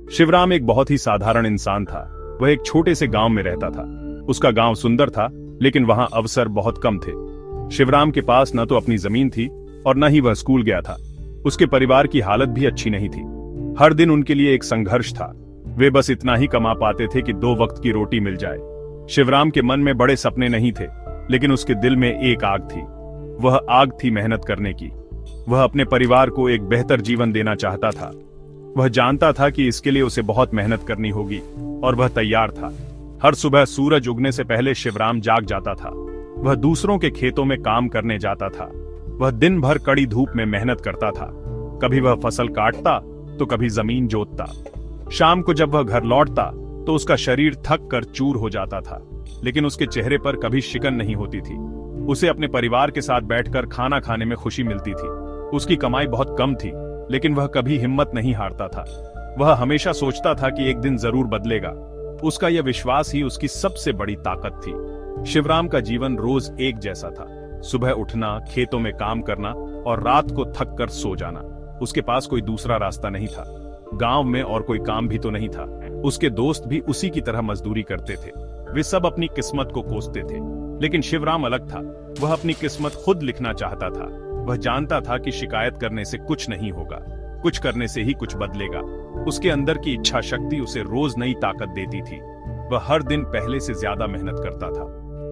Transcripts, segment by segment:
शिवराम एक बहुत ही साधारण इंसान था। वह एक छोटे से गांव में रहता था। उसका गांव सुंदर था, लेकिन वहां अवसर बहुत कम थे। शिवराम के पास न तो अपनी जमीन थी और न ही वह स्कूल गया था। उसके परिवार की हालत भी अच्छी नहीं थी। हर दिन उनके लिए एक संघर्ष था। वे बस इतना ही कमा पाते थे कि 2 वक्त की रोटी मिल जाए। शिवराम के मन में बड़े सपने नहीं थे, लेकिन उसके दिल में एक आग थी। वह आग थी मेहनत करने की। वह अपने परिवार को एक बेहतर जीवन देना चाहता था। वह जानता था कि इसके लिए उसे बहुत मेहनत करनी होगी, और वह तैयार था। हर सुबह सूरज उगने से पहले शिवराम जाग जाता था। वह दूसरों के खेतों में काम करने जाता था। वह दिन भर कड़ी धूप में मेहनत करता था। कभी वह फसल काटता तो कभी जमीन जोतता। शाम को जब वह घर लौटता तो उसका शरीर थक कर चूर हो जाता था, लेकिन उसके चेहरे पर कभी शिकन नहीं होती थी। उसे अपने परिवार के साथ बैठकर खाना खाने में खुशी मिलती थी। उसकी कमाई बहुत कम थी, लेकिन वह कभी हिम्मत नहीं हारता था। वह हमेशा सोचता था कि एक दिन जरूर बदलेगा। उसका यह विश्वास ही उसकी सबसे बड़ी ताकत थी। शिवराम का जीवन रोज एक जैसा था। सुबह उठना, खेतों में काम करना और रात को थक कर सो जाना। उसके पास कोई दूसरा रास्ता नहीं था। गांव में और कोई काम भी तो नहीं था। उसके दोस्त भी उसी की तरह मजदूरी करते थे। वे सब अपनी किस्मत को कोसते थे, लेकिन शिवराम अलग था। वह अपनी किस्मत खुद लिखना चाहता था। वह जानता था कि शिकायत करने से कुछ नहीं होगा, कुछ करने से ही कुछ बदलेगा। उसके अंदर की इच्छा शक्ति उसे रोज नई ताकत देती थी। वह हर दिन पहले से ज्यादा मेहनत करता था।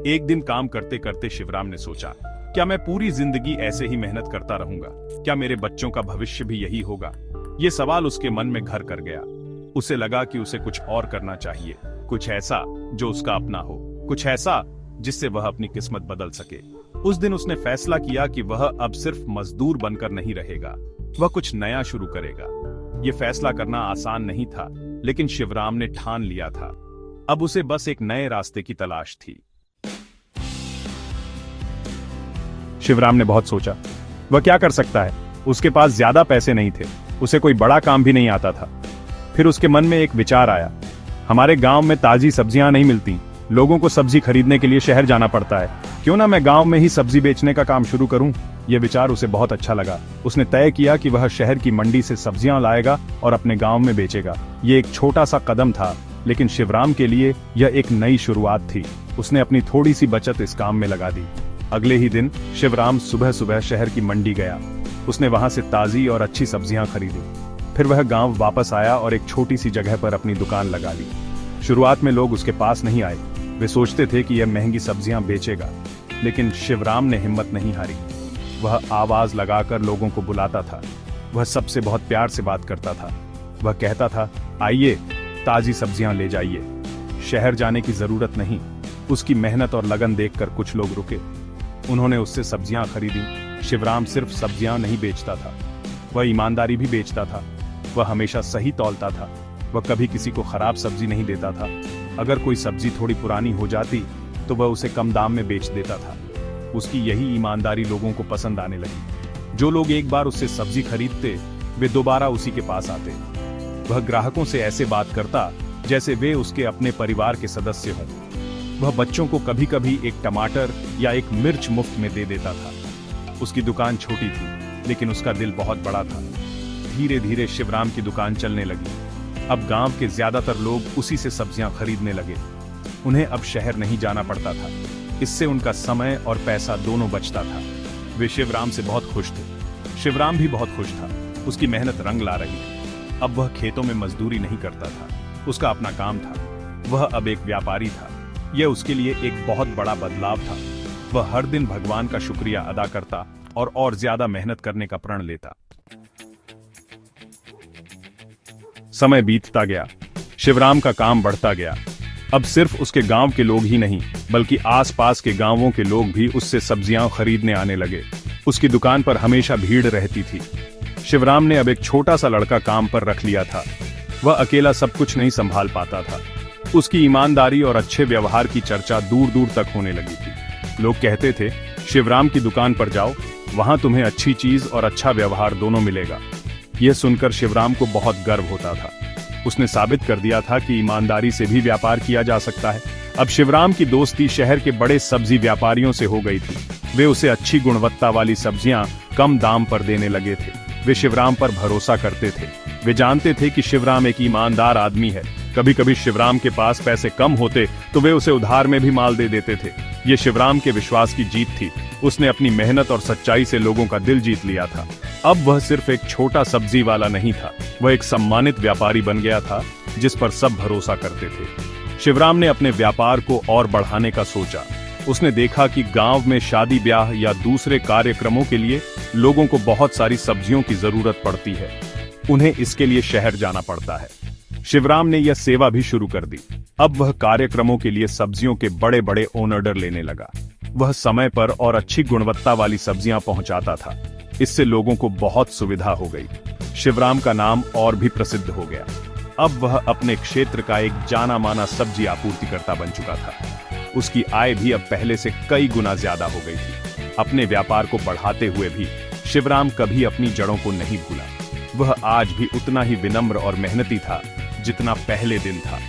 एक दिन काम करते करते शिवराम ने सोचा, क्या मैं पूरी जिंदगी ऐसे ही मेहनत करता रहूंगा? क्या मेरे बच्चों का भविष्य भी यही होगा? ये सवाल उसके मन में घर कर गया। उसे लगा कि उसे कुछ और करना चाहिए, कुछ ऐसा जो उसका अपना हो, कुछ ऐसा जिससे वह अपनी किस्मत बदल सके। उस दिन उसने फैसला किया कि वह अब सिर्फ मजदूर बनकर नहीं रहेगा, वह कुछ नया शुरू करेगा। यह फैसला करना आसान नहीं था, लेकिन शिवराम ने ठान लिया था। अब उसे बस एक नए रास्ते की तलाश थी। शिवराम ने बहुत सोचा, वह क्या कर सकता है? उसके पास ज्यादा पैसे नहीं थे, उसे कोई बड़ा काम भी नहीं आता था। फिर उसके मन में एक विचार आया, हमारे गांव में ताजी सब्जियां नहीं मिलती, लोगों को सब्जी खरीदने के लिए शहर जाना पड़ता है। क्यों ना मैं गांव में ही सब्जी बेचने का काम शुरू करूं? यह विचार उसे बहुत अच्छा लगा। उसने तय किया कि वह शहर की मंडी से सब्जियां लाएगा और अपने गांव में बेचेगा। यह एक छोटा सा कदम था, लेकिन शिवराम के लिए यह एक नई शुरुआत थी। उसने अपनी थोड़ी सी बचत इस काम में लगा दी। अगले ही दिन शिवराम सुबह सुबह शहर की मंडी गया। उसने वहां से ताजी और अच्छी सब्जियां खरीदी। फिर वह गांव वापस आया और एक छोटी सी जगह पर अपनी दुकान लगा ली। शुरुआत में लोग उसके पास नहीं आए। वे सोचते थे कि यह महंगी सब्जियां बेचेगा, लेकिन शिवराम ने हिम्मत नहीं हारी। वह आवाज लगाकर लोगों को बुलाता था। वह सबसे बहुत प्यार से बात करता था। वह कहता था, आइए, ताजी सब्जियां ले जाइए, शहर जाने की जरूरत नहीं। उसकी मेहनत और लगन देखकर कुछ लोग रुके। उन्होंने उससे सब्जियां खरीदी। शिवराम सिर्फ सब्जियां नहीं बेचता था, वह ईमानदारी भी बेचता था। वह हमेशा सही तौलता था। वह कभी किसी को खराब सब्जी नहीं देता था। अगर कोई सब्जी थोड़ी पुरानी हो जाती तो वह उसे कम दाम में बेच देता था। उसकी यही ईमानदारी लोगों को पसंद आने लगी। जो लोग एक बार उससे सब्जी खरीदते, वे दोबारा उसी के पास आते। वह ग्राहकों से ऐसे बात करता जैसे वे उसके अपने परिवार के सदस्य हों। वह बच्चों को कभी कभी एक टमाटर या एक मिर्च मुफ्त में दे देता था। उसकी दुकान छोटी थी, लेकिन उसका दिल बहुत बड़ा था। धीरे धीरे शिवराम की दुकान चलने लगी। अब गांव के ज्यादातर लोग उसी से सब्जियां खरीदने लगे। उन्हें अब शहर नहीं जाना पड़ता था। इससे उनका समय और पैसा दोनों बचता था। वे शिवराम से बहुत खुश थे। शिवराम भी बहुत खुश था। उसकी मेहनत रंग ला रही थी। अब वह खेतों में मजदूरी नहीं करता था। उसका अपना काम था। वह अब एक व्यापारी था। यह उसके लिए एक बहुत बड़ा बदलाव था। वह हर दिन भगवान का शुक्रिया अदा करता और ज्यादा मेहनत करने का प्रण लेता। समय बीतता गया। शिवराम का काम बढ़ता गया। अब सिर्फ उसके गांव के लोग ही नहीं, बल्कि आसपास के गांवों के लोग भी उससे सब्जियां खरीदने आने लगे। उसकी दुकान पर हमेशा भीड़ रहती थी। शिवराम ने अब एक छोटा सा लड़का काम पर रख लिया था। वह अकेला सब कुछ नहीं संभाल पाता था। उसकी ईमानदारी और अच्छे व्यवहार की चर्चा दूर दूर तक होने लगी थी। लोग कहते थे, शिवराम की दुकान पर जाओ, वहां तुम्हें अच्छी चीज और अच्छा व्यवहार दोनों मिलेगा। यह सुनकर शिवराम को बहुत गर्व होता था। उसने साबित कर दिया था कि ईमानदारी से भी व्यापार किया जा सकता है। अब शिवराम की दोस्ती शहर के बड़े सब्जी व्यापारियों से हो गई थी। वे उसे अच्छी गुणवत्ता वाली सब्जियां कम दाम पर देने लगे थे। वे शिवराम पर भरोसा करते थे। वे जानते थे कि शिवराम एक ईमानदार आदमी है। कभी कभी शिवराम के पास पैसे कम होते तो वे उसे उधार में भी माल दे देते थे। ये शिवराम के विश्वास की जीत थी। उसने अपनी मेहनत और सच्चाई से लोगों का दिल जीत लिया था। अब वह सिर्फ एक छोटा सब्जी वाला नहीं था, वह एक सम्मानित व्यापारी बन गया था जिस पर सब भरोसा करते थे। शिवराम ने अपने व्यापार को और बढ़ाने का सोचा। उसने देखा कि गांव में शादी ब्याह या दूसरे कार्यक्रमों के लिए लोगों को बहुत सारी सब्जियों की जरूरत पड़ती है। उन्हें इसके लिए शहर जाना पड़ता है। शिवराम ने यह सेवा भी शुरू कर दी। अब वह कार्यक्रमों के लिए सब्जियों के बड़े बड़े ऑर्डर लेने लगा। वह समय पर और अच्छी गुणवत्ता वाली सब्जियां पहुंचाता था। इससे लोगों को बहुत सुविधा हो गई। शिवराम का नाम और भी प्रसिद्ध हो गया। अब वह अपने क्षेत्र का एक जाना माना सब्जी आपूर्तिकर्ता बन चुका था। उसकी आय भी अब पहले से कई गुना ज्यादा हो गई थी। अपने व्यापार को बढ़ाते हुए भी शिवराम कभी अपनी जड़ों को नहीं भूला। वह आज भी उतना ही विनम्र और मेहनती था जितना पहले दिन था।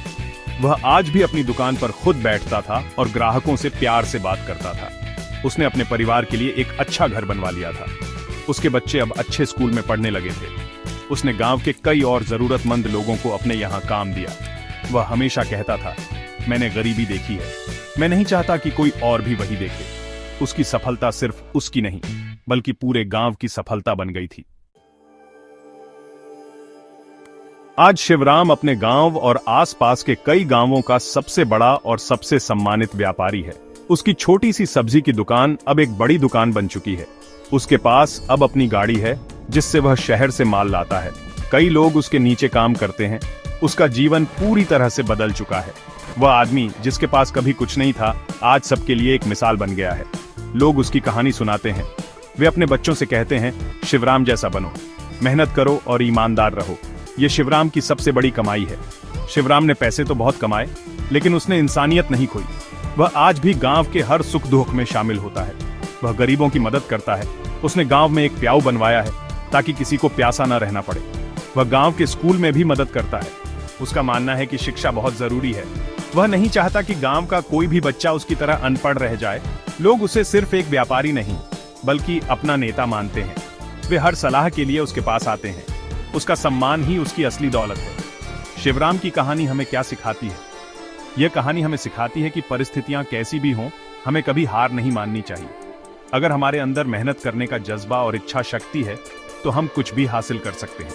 वह आज भी अपनी दुकान पर खुद बैठता था और ग्राहकों से प्यार से बात करता था। उसने अपने परिवार के लिए एक अच्छा घर बनवा लिया था। उसके बच्चे अब अच्छे स्कूल में पढ़ने लगे थे। उसने गांव के कई और जरूरतमंद लोगों को अपने यहाँ काम दिया। वह हमेशा कहता था, मैंने गरीबी देखी है, मैं नहीं चाहता कि कोई और भी वही देखे। उसकी सफलता सिर्फ उसकी नहीं बल्कि पूरे गांव की सफलता बन गई थी। आज शिवराम अपने गांव और आसपास के कई गांवों का सबसे बड़ा और सबसे सम्मानित व्यापारी है। उसकी छोटी सी सब्जी की दुकान अब एक बड़ी दुकान बन चुकी है। उसके पास अब अपनी गाड़ी है जिससे वह शहर से माल लाता है। कई लोग उसके नीचे काम करते हैं। उसका जीवन पूरी तरह से बदल चुका है। वह आदमी जिसके पास कभी कुछ नहीं था, आज सबके लिए एक मिसाल बन गया है। लोग उसकी कहानी सुनाते हैं। वे अपने बच्चों से कहते हैं, शिवराम जैसा बनो, मेहनत करो और ईमानदार रहो। ये शिवराम की सबसे बड़ी कमाई है। शिवराम ने पैसे तो बहुत कमाए, लेकिन उसने इंसानियत नहीं खोई। वह आज भी गांव के हर सुख दुख में शामिल होता है। वह गरीबों की मदद करता है। उसने गांव में एक प्याऊ बनवाया है ताकि किसी को प्यासा न रहना पड़े। वह गांव के स्कूल में भी मदद करता है। उसका मानना है कि शिक्षा बहुत जरूरी है। वह नहीं चाहता कि गांव का कोई भी बच्चा उसकी तरह अनपढ़ रह जाए। लोग उसे सिर्फ एक व्यापारी नहीं बल्कि अपना नेता मानते हैं। वे हर सलाह के लिए उसके पास आते हैं। उसका सम्मान ही उसकी असली दौलत है। शिवराम की कहानी हमें क्या सिखाती है? यह कहानी हमें सिखाती है कि परिस्थितियां कैसी भी हों, हमें कभी हार नहीं माननी चाहिए। अगर हमारे अंदर मेहनत करने का जज्बा और इच्छा शक्ति है तो हम कुछ भी हासिल कर सकते हैं।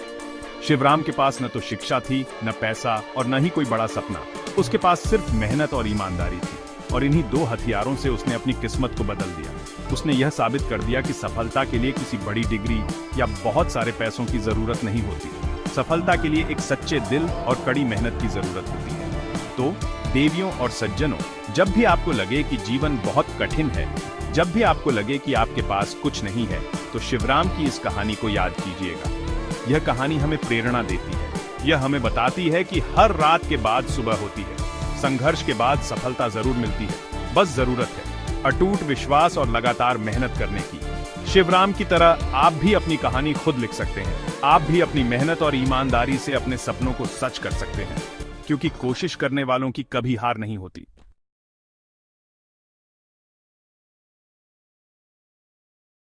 शिवराम के पास न तो शिक्षा थी, न पैसा और न ही कोई बड़ा सपना। उसके पास सिर्फ मेहनत और ईमानदारी थी, और इन्हीं दो हथियारों से उसने अपनी किस्मत को बदल दिया। उसने यह साबित कर दिया कि सफलता के लिए किसी बड़ी डिग्री या बहुत सारे पैसों की जरूरत नहीं होती। सफलता के लिए एक सच्चे दिल और कड़ी मेहनत की जरूरत होती है। तो देवियों और सज्जनों, जब भी आपको लगे कि जीवन बहुत कठिन है, जब भी आपको लगे कि आपके पास कुछ नहीं है, तो शिवराम की इस कहानी को याद कीजिएगा। यह कहानी हमें प्रेरणा देती है। यह हमें बताती है कि हर रात के बाद सुबह होती है। संघर्ष के बाद सफलता जरूर मिलती है। बस जरूरत है अटूट विश्वास और लगातार मेहनत करने की। शिवराम की तरह आप भी अपनी कहानी खुद लिख सकते हैं। आप भी अपनी मेहनत और ईमानदारी से अपने सपनों को सच कर सकते हैं, क्योंकि कोशिश करने वालों की कभी हार नहीं होती।